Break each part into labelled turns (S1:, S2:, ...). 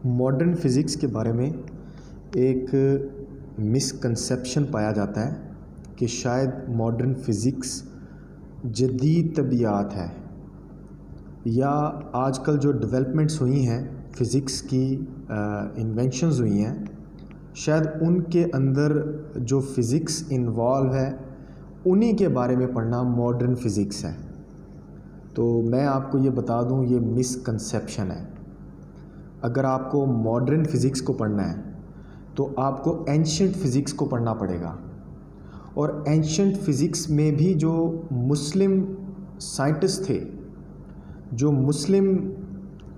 S1: Modern physics के बारे में एक मिसकंसेप्शन पाया जाता है कि शायद मॉडर्न फिज़िक्स जदीद तबियात है या आजकल जो डेवलपमेंट्स हुई हैं फ़िज़िक्स की इन्वेंशंस हुई हैं, शायद उनके अंदर जो फ़िज़िक्स इन्वॉल्व है उन्हीं के बारे में पढ़ना मॉडर्न फ़िज़िक्स है। तो मैं आपको ये बता दूं, ये मिसकंसेप्शन है। अगर आपको मॉडर्न फ़िज़िक्स को पढ़ना है तो आपको एंशिएंट फ़िज़िक्स को पढ़ना पड़ेगा। और एंशिएंट फ़िज़िक्स में भी जो मुस्लिम साइंटिस्ट थे, जो मुस्लिम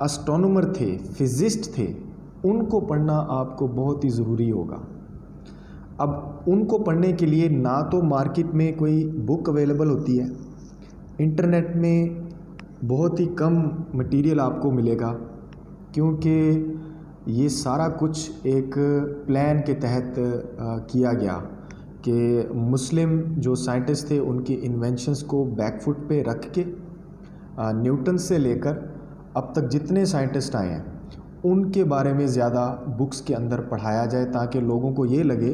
S1: एस्ट्रोनॉमर थे, फिज़िस्ट थे, उनको पढ़ना आपको बहुत ही ज़रूरी होगा। अब उनको पढ़ने के लिए ना तो मार्केट में कोई बुक अवेलेबल होती है, इंटरनेट में बहुत ही कम मटेरियल आपको मिलेगा, क्योंकि ये सारा कुछ एक प्लान के तहत किया गया कि मुस्लिम जो साइंटिस्ट थे उनकी इन्वेंशंस को बैकफुट पे रख के न्यूटन से लेकर अब तक जितने साइंटिस्ट आए हैं उनके बारे में ज़्यादा बुक्स के अंदर पढ़ाया जाए, ताकि लोगों को ये लगे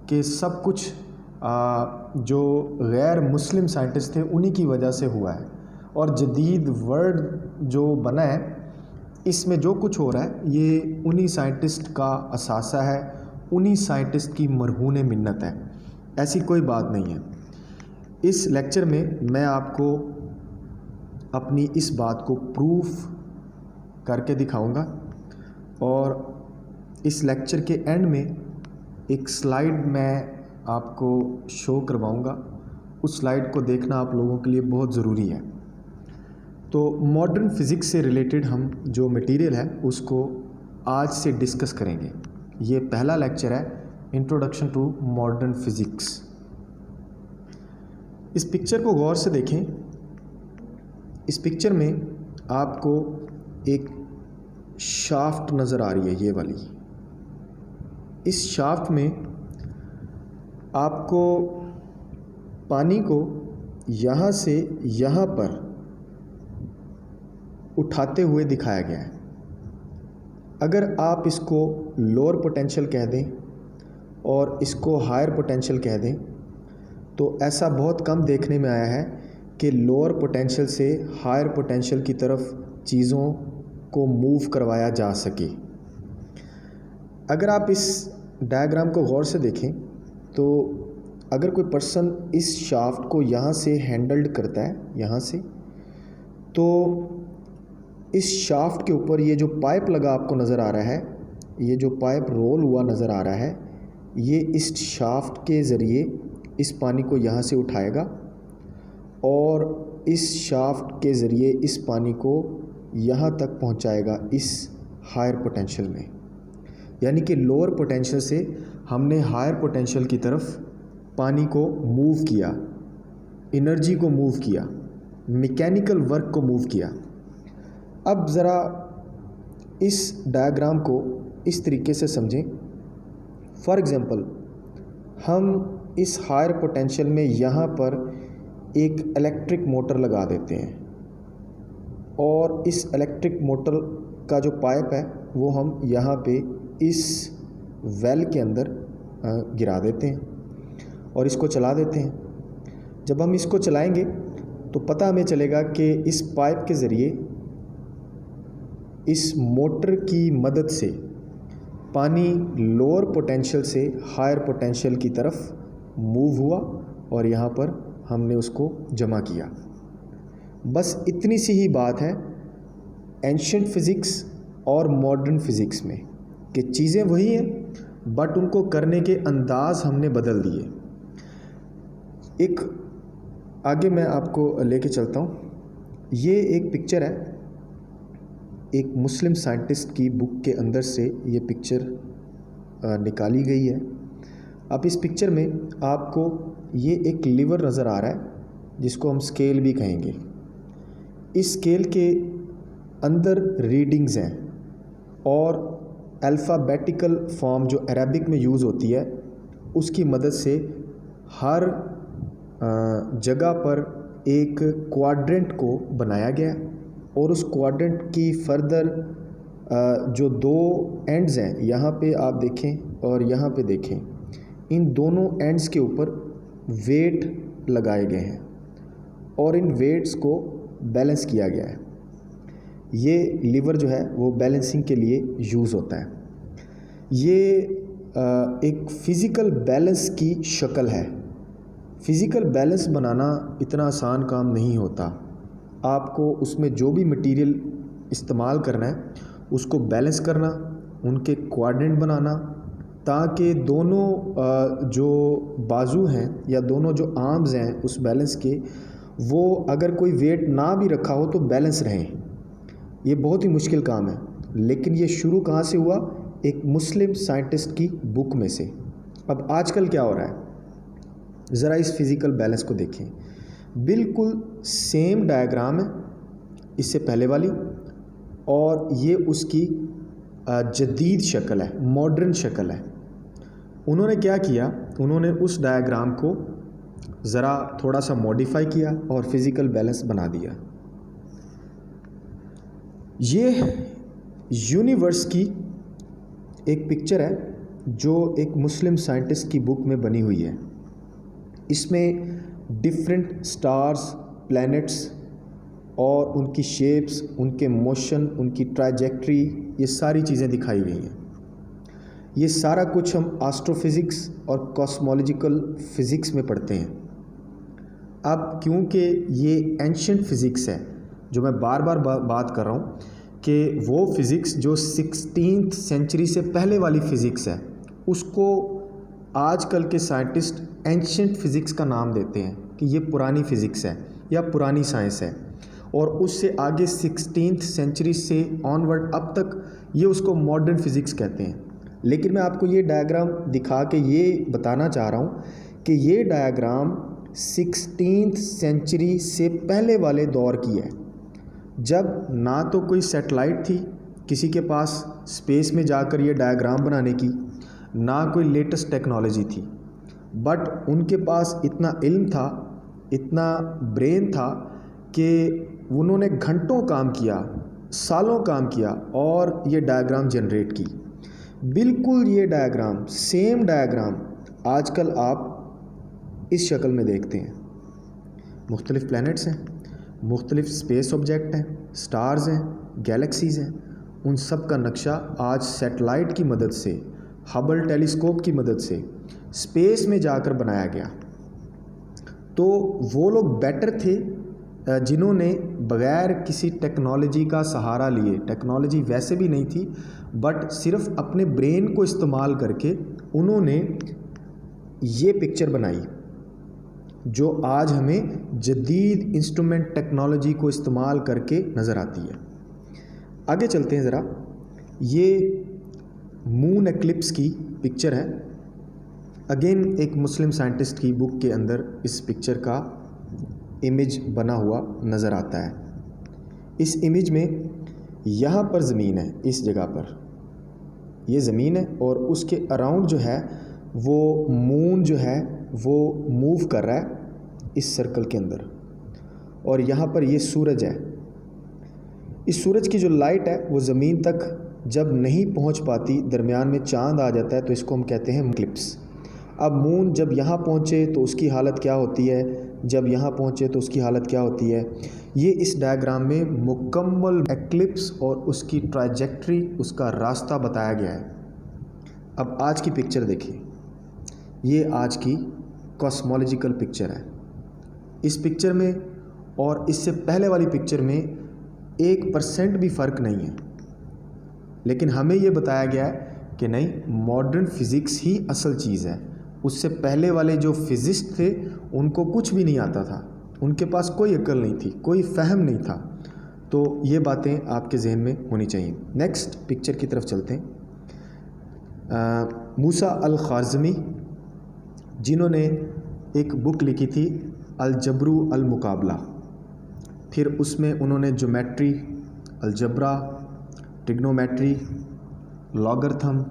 S1: कि सब कुछ जो गैर मुस्लिम साइंटिस्ट थे उन्हीं की वजह से हुआ है। और जदीद वर्ल्ड जो बना है, इसमें जो कुछ हो रहा है ये उन्हीं साइंटिस्ट का असासा है, उन्हीं साइंटिस्ट की मरहून मिन्नत है। ऐसी कोई बात नहीं है। इस लेक्चर में मैं आपको अपनी इस बात को प्रूफ करके दिखाऊंगा और इस लेक्चर के एंड में एक स्लाइड मैं आपको शो करवाऊंगा। उस स्लाइड को देखना आप लोगों के लिए बहुत ज़रूरी है। तो मॉडर्न फ़िज़िक्स से रिलेटेड हम जो मटेरियल है उसको आज से डिस्कस करेंगे। ये पहला लेक्चर है, इंट्रोडक्शन टू मॉडर्न फ़िज़िक्स। इस पिक्चर को गौर से देखें। इस पिक्चर में आपको एक शाफ्ट नज़र आ रही है, ये वाली। इस शाफ्ट में आपको पानी को यहाँ से यहाँ पर उठाते हुए दिखाया गया है। अगर आप इसको लोअर पोटेंशियल कह दें और इसको हायर पोटेंशियल कह दें, तो ऐसा बहुत कम देखने में आया है कि लोअर पोटेंशियल से हायर पोटेंशियल की तरफ चीज़ों को मूव करवाया जा सके। अगर आप इस डायग्राम को गौर से देखें तो अगर कोई पर्सन इस शाफ्ट को यहाँ से हैंडल्ड करता है, यहाँ से, तो इस शाफ्ट के ऊपर ये जो पाइप लगा आपको नज़र आ रहा है, ये जो पाइप रोल हुआ नज़र आ रहा है, ये इस शाफ्ट के ज़रिए इस पानी को यहाँ से उठाएगा और इस शाफ्ट के ज़रिए इस पानी को यहाँ तक पहुँचाएगा इस हायर पोटेंशियल में। यानी कि लोअर पोटेंशियल से हमने हायर पोटेंशियल की तरफ पानी को मूव किया, एनर्जी को मूव किया, मैकेनिकल वर्क को मूव किया। अब ज़रा इस डायग्राम को इस तरीके से समझें। फॉर एग्ज़ाम्पल, हम इस हायर पोटेंशियल में यहाँ पर एक इलेक्ट्रिक मोटर लगा देते हैं और इस इलेक्ट्रिक मोटर का जो पाइप है वो हम यहाँ पे इस वेल के अंदर गिरा देते हैं और इसको चला देते हैं। जब हम इसको चलाएंगे तो पता हमें चलेगा कि इस पाइप के ज़रिए, इस मोटर की मदद से पानी लोअर पोटेंशियल से हायर पोटेंशियल की तरफ मूव हुआ और यहाँ पर हमने उसको जमा किया। बस इतनी सी ही बात है एंशिएंट फ़िज़िक्स और मॉडर्न फ़िज़िक्स में, कि चीज़ें वही हैं बट उनको करने के अंदाज़ हमने बदल दिए। एक आगे मैं आपको लेके चलता हूँ। ये एक पिक्चर है, एक मुस्लिम साइंटिस्ट की बुक के अंदर से ये पिक्चर निकाली गई है। अब इस पिक्चर में आपको ये एक लीवर नज़र आ रहा है जिसको हम स्केल भी कहेंगे। इस स्केल के अंदर रीडिंग्स हैं और अल्फ़ाबेटिकल फॉर्म जो अरबिक में यूज़ होती है उसकी मदद से हर जगह पर एक क्वाड्रेंट को बनाया गया और उस क्वाड्रेंट की फर्दर जो दो एंड्स हैं, यहाँ पे आप देखें और यहाँ पे देखें, इन दोनों एंड्स के ऊपर वेट लगाए गए हैं और इन वेट्स को बैलेंस किया गया है। ये लीवर जो है वो बैलेंसिंग के लिए यूज़ होता है। ये एक फ़िज़िकल बैलेंस की शक्ल है। फ़िज़िकल बैलेंस बनाना इतना आसान काम नहीं होता। आपको उसमें जो भी मटेरियल इस्तेमाल करना है उसको बैलेंस करना, उनके कोऑर्डिनेट बनाना, ताकि दोनों जो बाजू हैं या दोनों जो आर्म्स हैं उस बैलेंस के, वो अगर कोई वेट ना भी रखा हो तो बैलेंस रहें। ये बहुत ही मुश्किल काम है, लेकिन ये शुरू कहाँ से हुआ? एक मुस्लिम साइंटिस्ट की बुक में से। अब आजकल क्या हो रहा है, ज़रा इस फिज़िकल बैलेंस को देखें। बिल्कुल सेम डायग्राम है इससे पहले वाली, और ये उसकी जदीद शक्ल है, मॉडर्न शक्ल है। उन्होंने क्या किया, उन्होंने उस डायग्राम को ज़रा थोड़ा सा मॉडिफाई किया और फिज़िकल बैलेंस बना दिया। ये यूनिवर्स की एक पिक्चर है जो एक मुस्लिम साइंटिस्ट की बुक में बनी हुई है। इसमें डिफरेंट स्टार्स, प्लैनेट्स और उनकी शेप्स, उनके मोशन, उनकी ट्राजेक्ट्री, ये सारी चीज़ें दिखाई गई हैं। ये सारा कुछ हम एस्ट्रोफिज़िक्स और कॉस्मोलॉजिकल फ़िज़िक्स में पढ़ते हैं। अब क्योंकि ये एंशिएंट फ़िज़िक्स है, जो मैं बार बार बात कर रहा हूँ कि वो फ़िज़िक्स जो 16th सेंचुरी से पहले वाली फ़िज़िक्स है, उसको आजकल के साइंटिस्ट एंशिएंट फ़िज़िक्स का नाम देते हैं कि ये पुरानी फ़िज़िक्स है या पुरानी साइंस है। और उससे आगे 16th सेंचुरी से ऑनवर्ड अब तक ये उसको मॉडर्न फ़िज़िक्स कहते हैं। लेकिन मैं आपको ये डायग्राम दिखा के ये बताना चाह रहा हूँ कि ये डायग्राम 16th सेंचुरी से पहले वाले दौर की है, जब ना तो कोई सैटेलाइट थी किसी के पास स्पेस में जाकर ये डायग्राम बनाने की, ना कोई लेटेस्ट टेक्नोलॉजी थी, बट उनके पास इतना इल्म था, इतना ब्रेन था कि उन्होंने घंटों काम किया, सालों काम किया और ये डायग्राम जनरेट की। बिल्कुल ये डायग्राम, सेम डायग्राम आजकल आप इस शक्ल में देखते हैं। मुख्तलिफ प्लैनेट्स हैं, मुख्तलिफ स्पेस ऑब्जेक्ट हैं, स्टार्स हैं, गैलेक्सीज़ हैं, उन सब का नक्शा आज सैटेलाइट की मदद से, हबल टेलीस्कोप की मदद से स्पेस में जाकर बनाया गया। तो वो लोग बेटर थे जिन्होंने बग़ैर किसी टेक्नोलॉजी का सहारा लिए, टेक्नोलॉजी वैसे भी नहीं थी, बट सिर्फ अपने ब्रेन को इस्तेमाल करके उन्होंने ये पिक्चर बनाई जो आज हमें जदीद इंस्ट्रूमेंट टेक्नोलॉजी को इस्तेमाल करके नज़र आती है। आगे चलते हैं ज़रा। ये मून एक्लिप्स की पिक्चर है। अगेन एक मुस्लिम साइंटिस्ट की बुक के अंदर इस पिक्चर का इमेज बना हुआ नज़र आता है। इस इमेज में यहाँ पर ज़मीन है, इस जगह पर ये ज़मीन है और उसके अराउंड जो है वो मून जो है वो मूव कर रहा है इस सर्कल के अंदर, और यहाँ पर ये सूरज है। इस सूरज की जो लाइट है वो ज़मीन तक जब नहीं पहुँच पाती, दरमियान में चांद आ जाता है, तो इसको हम कहते हैं एक्लिप्स। अब मून जब यहाँ पहुँचे तो उसकी हालत क्या होती है, जब यहाँ पहुँचे तो उसकी हालत क्या होती है, ये इस डायग्राम में मुकम्मल एक्लिप्स और उसकी ट्राजेक्ट्री, उसका रास्ता बताया गया है। अब आज की पिक्चर देखिए, ये आज की कॉस्मोलॉजिकल पिक्चर है। इस पिक्चर में और इससे पहले वाली पिक्चर में 1% भी फ़र्क नहीं है, लेकिन हमें ये बताया गया है कि नहीं, मॉडर्न फिज़िक्स ही असल चीज़ है। उससे पहले वाले जो फिज़िस्ट थे उनको कुछ भी नहीं आता था, उनके पास कोई अक्ल नहीं थी, कोई फ़हम नहीं था। तो ये बातें आपके जहन में होनी चाहिए। नेक्स्ट पिक्चर की तरफ चलते हैं। मूसा अल ख़ाज़मी, जिन्होंने एक बुक लिखी थी अलजब्रू अल मुकाबला, फिर उसमें उन्होंने ज्योमेट्री, अलजब्रा, ट्रिग्नोमेट्री, लॉगरिथम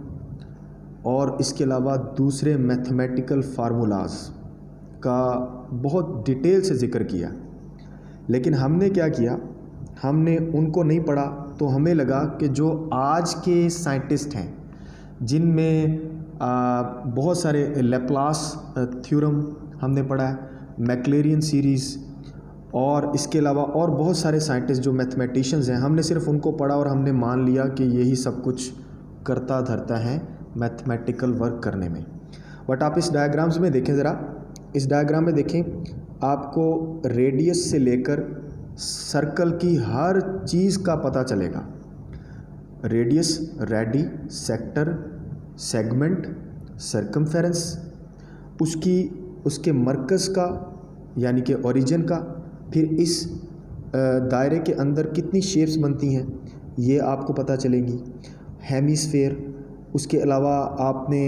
S1: और इसके अलावा दूसरे मैथमेटिकल फार्मूलाज का बहुत डिटेल से ज़िक्र किया। लेकिन हमने क्या किया, हमने उनको नहीं पढ़ा, तो हमें लगा कि जो आज के साइंटिस्ट हैं जिनमें बहुत सारे लैप्लास थ्योरम हमने पढ़ा है, मैक्लेरियन सीरीज़, और इसके अलावा और बहुत सारे साइंटिस्ट जो मैथमेटिशियंस हैं, हमने सिर्फ उनको पढ़ा और हमने मान लिया कि यही सब कुछ करता धरता है मैथमेटिकल वर्क करने में। बट आप इस डायग्राम्स में देखें ज़रा, इस डायग्राम में देखें, आपको रेडियस से लेकर सर्कल की हर चीज़ का पता चलेगा। Radius, ready, sector, segment, circumference, उसके मरकज़ का यानी कि ओरिजिन का, फिर इस दायरे के अंदर कितनी शेप्स बनती हैं ये आपको पता चलेगी। हेमिस्फेयर, उसके अलावा आपने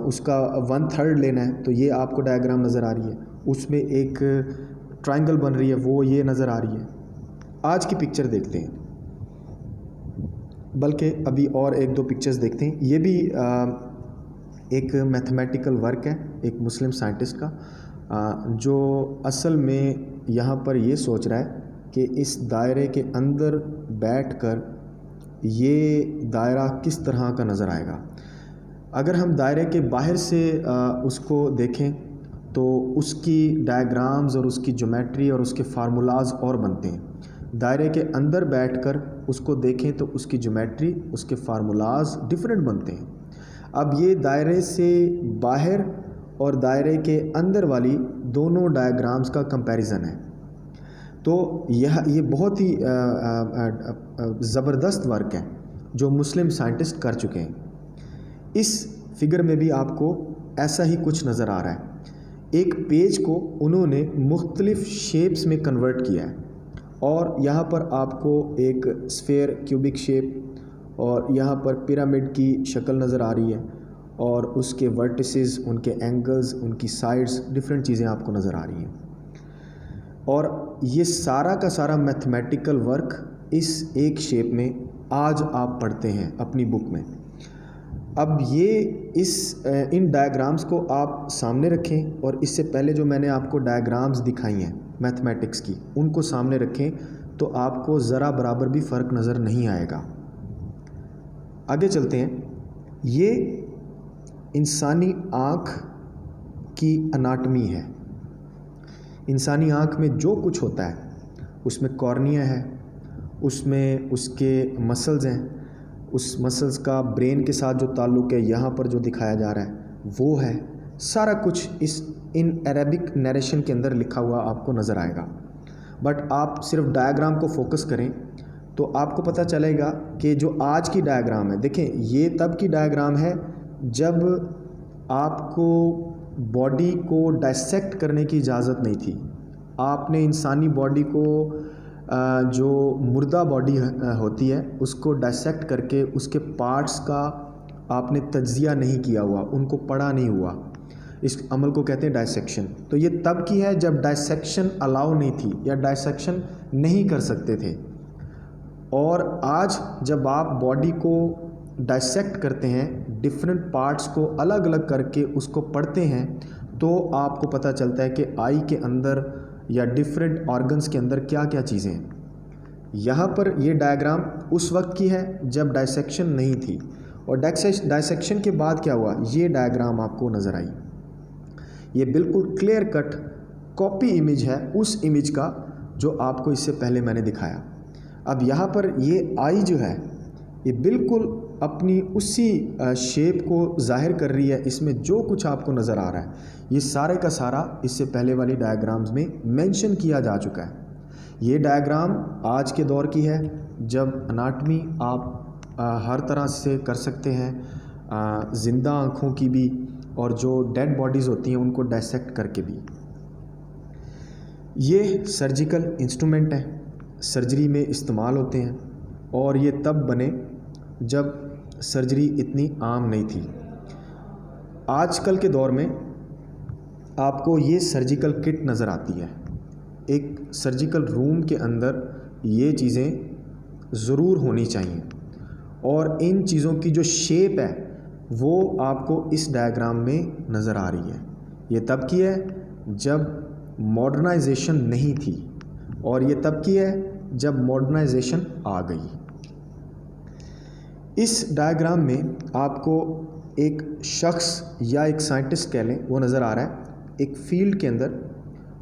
S1: उसका 1/3 लेना है तो ये आपको डायग्राम नज़र आ रही है, उसमें एक ट्रायंगल बन रही है, वो ये नज़र आ रही है। आज की पिक्चर देखते हैं, बल्कि अभी और एक दो पिक्चर्स देखते हैं। ये भी एक मैथमेटिकल वर्क है एक मुस्लिम साइंटिस्ट का, जो असल में यहाँ पर ये सोच रहा है कि इस दायरे के अंदर बैठकर ये दायरा किस तरह का नज़र आएगा। अगर हम दायरे के बाहर से उसको देखें तो उसकी डायग्राम्स और उसकी ज्योमेट्री और उसके फार्मूलाज और बनते हैं। दायरे के अंदर बैठकर उसको देखें तो उसकी ज्योमेट्री, उसके फार्मूलाज डिफरेंट बनते हैं। अब ये दायरे से बाहर और दायरे के अंदर वाली दोनों डायग्राम्स का कंपैरिजन है। तो ये बहुत ही ज़बरदस्त वर्क है जो मुस्लिम साइंटिस्ट कर चुके हैं। इस फिगर में भी आपको ऐसा ही कुछ नज़र आ रहा है। एक पेज को उन्होंने मुख्तलिफ शेप्स में कन्वर्ट किया है और यहाँ पर आपको एक स्फेयर, क्यूबिक शेप, और यहाँ पर पिरामिड की शक्ल नज़र आ रही है और उसके वर्टिसेस, उनके एंगल्स, उनकी साइड्स, डिफरेंट चीज़ें आपको नज़र आ रही हैं। और ये सारा का सारा मैथमेटिकल वर्क इस एक शेप में आज आप पढ़ते हैं अपनी बुक में। अब ये इन डायग्राम्स को आप सामने रखें और इससे पहले जो मैंने आपको डायग्राम्स दिखाई हैं मैथमेटिक्स की, उनको सामने रखें तो आपको ज़रा बराबर भी फ़र्क नज़र नहीं आएगा। आगे चलते हैं। ये इंसानी आँख की अनाटमी है। इंसानी आँख में जो कुछ होता है उसमें कॉर्निया है, उसमें उसके मसल्स हैं, उस मसल्स का ब्रेन के साथ जो ताल्लुक़ है यहाँ पर जो दिखाया जा रहा है वो है। सारा कुछ इन अरेबिक नरेशन के अंदर लिखा हुआ आपको नज़र आएगा। बट आप सिर्फ डायग्राम को फोकस करें तो आपको पता चलेगा कि जो आज की डायग्राम है, देखें ये तब की डायग्राम है जब आपको बॉडी को डायसेक्ट करने की इजाज़त नहीं थी। आपने इंसानी बॉडी को जो मुर्दा बॉडी होती है उसको डायसेक्ट करके उसके पार्ट्स का आपने तज्जिया नहीं किया हुआ, उनको पढ़ा नहीं हुआ। इस अमल को कहते हैं डायसेक्शन। तो ये तब की है जब डायसेक्शन अलाउ नहीं थी या डायसेक्शन नहीं कर सकते थे। और आज जब आप बॉडी को डायसेक्ट करते हैं, डिफरेंट पार्ट्स को अलग अलग करके उसको पढ़ते हैं, तो आपको पता चलता है कि आई के अंदर या डिफरेंट ऑर्गन्स के अंदर क्या क्या चीज़ें हैं। यहाँ पर ये डायग्राम उस वक्त की है जब डायसेक्शन नहीं थी, और डायसेक्शन के बाद क्या हुआ, ये डायग्राम आपको नज़र आई। ये बिल्कुल क्लियर कट कॉपी इमेज है उस इमेज का जो आपको इससे पहले मैंने दिखाया। अब यहाँ पर ये आई जो है ये बिल्कुल अपनी उसी शेप को ज़ाहिर कर रही है। इसमें जो कुछ आपको नज़र आ रहा है ये सारे का सारा इससे पहले वाली डायग्राम्स में मेंशन किया जा चुका है। ये डायग्राम आज के दौर की है जब अनाटमी आप हर तरह से कर सकते हैं, ज़िंदा आँखों की भी और जो डेड बॉडीज़ होती हैं उनको डायसेक्ट करके भी। ये सर्जिकल इंस्ट्रूमेंट हैं, सर्जरी में इस्तेमाल होते हैं, और ये तब बने जब सर्जरी इतनी आम नहीं थी। आजकल के दौर में आपको ये सर्जिकल किट नज़र आती है। एक सर्जिकल रूम के अंदर ये चीज़ें ज़रूर होनी चाहिए, और इन चीज़ों की जो शेप है वो आपको इस डायग्राम में नज़र आ रही है। ये तब की है जब मॉडर्नाइजेशन नहीं थी, और ये तब की है जब मॉडर्नाइजेशन आ गई। इस डायग्राम में आपको एक शख्स या एक साइंटिस्ट कह लें वो नज़र आ रहा है एक फील्ड के अंदर।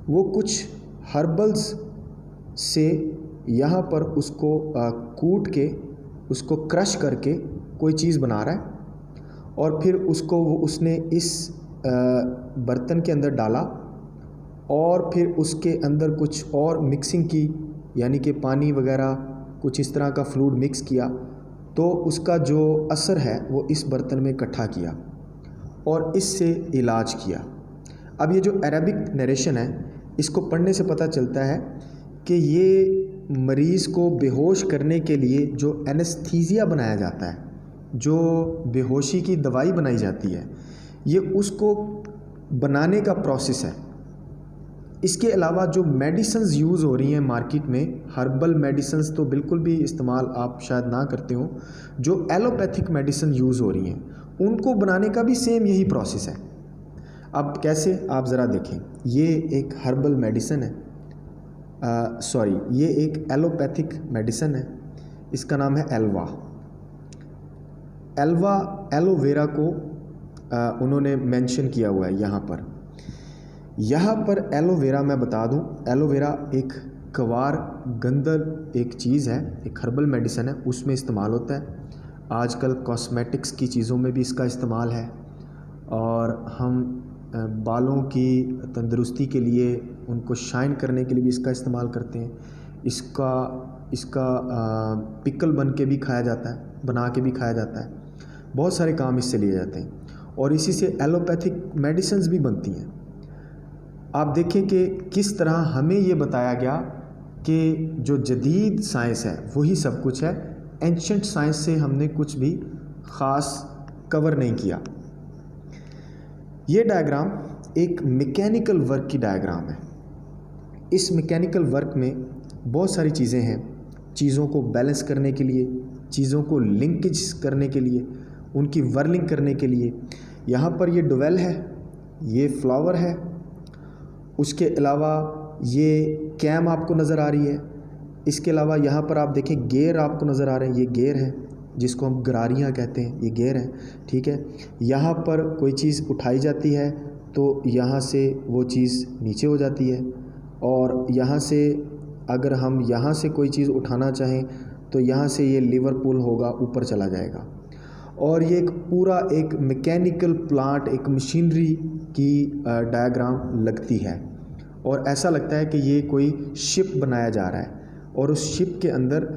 S1: वो कुछ हर्बल्स से यहाँ पर उसको कूट के उसको क्रश करके कोई चीज़ बना रहा है और फिर उसको वो उसने इस बर्तन के अंदर डाला और फिर उसके अंदर कुछ और मिक्सिंग की, यानी कि पानी वगैरह कुछ इस तरह का फ्लूइड मिक्स किया, तो उसका जो असर है वो इस बर्तन में इकट्ठा किया और इससे इलाज किया। अब ये जो अरबिक नरेशन है इसको पढ़ने से पता चलता है कि ये मरीज़ को बेहोश करने के लिए जो एनेस्थीसिया बनाया जाता है, जो बेहोशी की दवाई बनाई जाती है, ये उसको बनाने का प्रोसेस है। इसके अलावा जो मेडिसिन्स यूज़ हो रही हैं मार्केट में, हर्बल मेडिसिन्स तो बिल्कुल भी इस्तेमाल आप शायद ना करते हो, जो एलोपैथिक मेडिसिन यूज़ हो रही हैं उनको बनाने का भी सेम यही प्रोसेस है। अब कैसे, आप ज़रा देखें। ये एक हर्बल मेडिसिन है, ये एक एलोपैथिक मेडिसिन है, इसका नाम है एल्वा। एलोवेरा को उन्होंने मेंशन किया हुआ है यहाँ पर एलोवेरा मैं बता दूं, एलोवेरा एक कवार गंदल एक चीज़ है, एक हर्बल मेडिसिन है, उसमें इस्तेमाल होता है। आजकल कॉस्मेटिक्स की चीज़ों में भी इसका इस्तेमाल है और हम बालों की तंदुरुस्ती के लिए, उनको शाइन करने के लिए भी इसका इस्तेमाल करते हैं। इसका पिकल बना के भी खाया जाता है। बहुत सारे काम इससे लिए जाते हैं और इसी से एलोपैथिक मेडिसिन्स भी बनती हैं। आप देखें कि किस तरह हमें ये बताया गया कि जो जदीद साइंस है वही सब कुछ है, एंशंट साइंस से हमने कुछ भी ख़ास कवर नहीं किया। ये डायग्राम एक मैकेनिकल वर्क की डायग्राम है। इस मैकेनिकल वर्क में बहुत सारी चीज़ें हैं, चीज़ों को बैलेंस करने के लिए, चीज़ों को लिंकेज करने के लिए, उनकी वर्लिंग करने के लिए। यहाँ पर ये डोवेल है, ये फ्लावर है, उसके अलावा ये कैम आपको नज़र आ रही है। इसके अलावा यहाँ पर आप देखें गेयर आपको नज़र आ रहे हैं, ये गेयर है जिसको हम गरारियाँ कहते हैं, ये गेयर है, ठीक है। यहाँ पर कोई चीज़ उठाई जाती है तो यहाँ से वो चीज़ नीचे हो जाती है और यहाँ से अगर हम यहाँ से कोई चीज़ उठाना चाहें तो यहाँ से ये लीवर पुल होगा, ऊपर चला जाएगा। और ये एक पूरा एक मैकेनिकल प्लांट, एक मशीनरी की डायग्राम लगती है और ऐसा लगता है कि ये कोई शिप बनाया जा रहा है और उस शिप के अंदर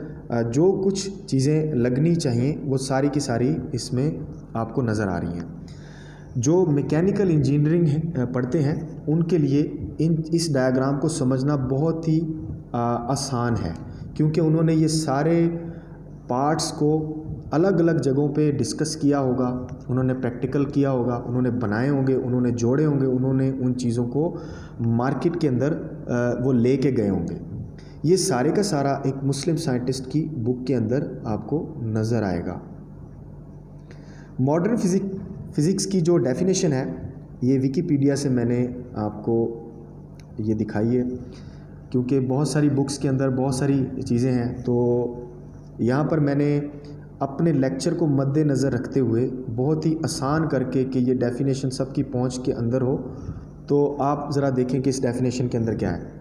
S1: जो कुछ चीज़ें लगनी चाहिए वो सारी की सारी इसमें आपको नज़र आ रही हैं। जो मैकेनिकल इंजीनियरिंग पढ़ते हैं उनके लिए इस डायग्राम को समझना बहुत ही आसान है, क्योंकि उन्होंने ये सारे पार्ट्स को अलग अलग जगहों पे डिस्कस किया होगा, उन्होंने प्रैक्टिकल किया होगा, उन्होंने बनाए होंगे, उन्होंने जोड़े होंगे, उन्होंने उन चीज़ों को मार्केट के अंदर वो ले के गए होंगे। ये सारे का सारा एक मुस्लिम साइंटिस्ट की बुक के अंदर आपको नज़र आएगा। मॉडर्न फिज़िक्स की जो डेफिनेशन है ये विकिपीडिया से मैंने आपको ये दिखाई है, क्योंकि बहुत सारी बुक्स के अंदर बहुत सारी चीज़ें हैं, तो यहाँ पर मैंने अपने लेक्चर को मद्देनज़र रखते हुए बहुत ही आसान करके कि ये डेफिनेशन सबकी पहुँच के अंदर हो, तो आप ज़रा देखें कि इस डेफिनेशन के अंदर क्या है।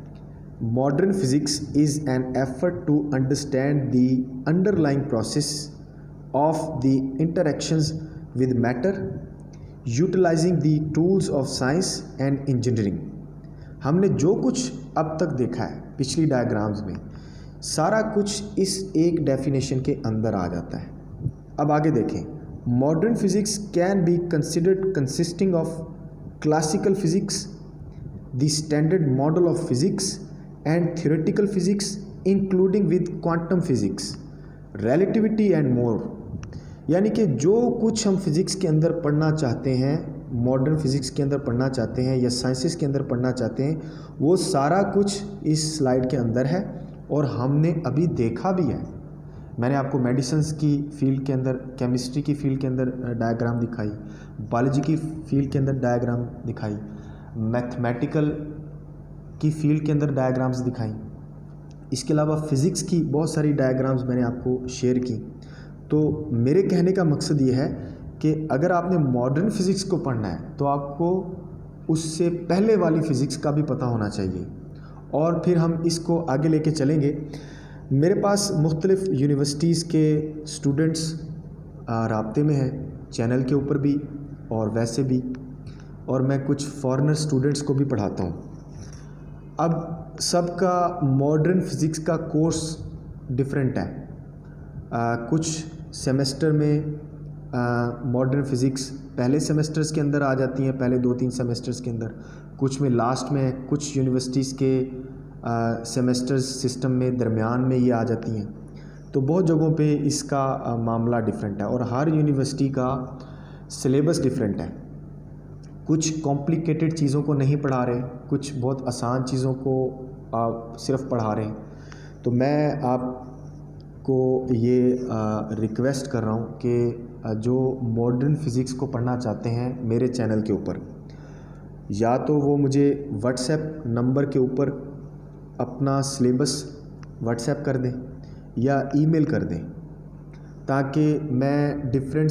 S1: Modern physics is an effort to understand the underlying process of the interactions with matter utilising the tools of science and engineering. हमने जो कुछ अब तक देखा है पिछली डायग्राम्स में, सारा कुछ इस एक डेफिनेशन के अंदर आ जाता है। अब आगे देखें। Modern physics can be considered consisting of classical physics, the standard model of physics and theoretical physics including with quantum physics, relativity and more. यानी कि जो कुछ हम फिज़िक्स के अंदर पढ़ना चाहते हैं, मॉडर्न फिज़िक्स के अंदर पढ़ना चाहते हैं या साइंसेस के अंदर पढ़ना चाहते हैं, वो सारा कुछ इस स्लाइड के अंदर है और हमने अभी देखा भी है। मैंने आपको मेडिसिन्स की फील्ड के अंदर, केमिस्ट्री की फील्ड के अंदर डायग्राम दिखाई, बायोलॉजी की फील्ड के अंदर डायग्राम दिखाई, मैथमेटिकल की फील्ड के अंदर डायग्राम्स दिखाई, इसके अलावा फ़िज़िक्स की बहुत सारी डायग्राम्स मैंने आपको शेयर की। तो मेरे कहने का मकसद ये है कि अगर आपने मॉडर्न फ़िज़िक्स को पढ़ना है तो आपको उससे पहले वाली फ़िज़िक्स का भी पता होना चाहिए, और फिर हम इसको आगे लेके चलेंगे। मेरे पास मुख्तलिफ़ यूनिवर्सिटीज़ के स्टूडेंट्स राब्ते में हैं, चैनल के ऊपर भी और वैसे भी, और मैं कुछ फॉरेनर स्टूडेंट्स को भी पढ़ाता हूँ। अब सबका मॉडर्न फ़िज़िक्स का कोर्स डिफरेंट है। कुछ सेमेस्टर में मॉडर्न फ़िज़िक्स पहले सेमेस्टर्स के अंदर आ जाती हैं, पहले 2-3 सेमेस्टर्स के अंदर, कुछ में लास्ट में, कुछ यूनिवर्सिटीज़ के सेमेस्टर्स सिस्टम में दरमियान में ये आ जाती हैं। तो बहुत जगहों पे इसका मामला डिफरेंट है, और हर यूनिवर्सिटी का सिलेबस डिफरेंट है। कुछ कॉम्प्लिकेटेड चीज़ों को नहीं पढ़ा रहे, कुछ बहुत आसान चीज़ों को सिर्फ पढ़ा रहे हैं। तो मैं आपको ये रिक्वेस्ट कर रहा हूँ कि जो मॉडर्न फ़िज़िक्स को पढ़ना चाहते हैं मेरे चैनल के ऊपर, या तो वो मुझे व्हाट्सएप नंबर के ऊपर अपना सिलेबस व्हाट्सएप कर दें या ईमेल कर दें, ताकि मैं डिफरेंट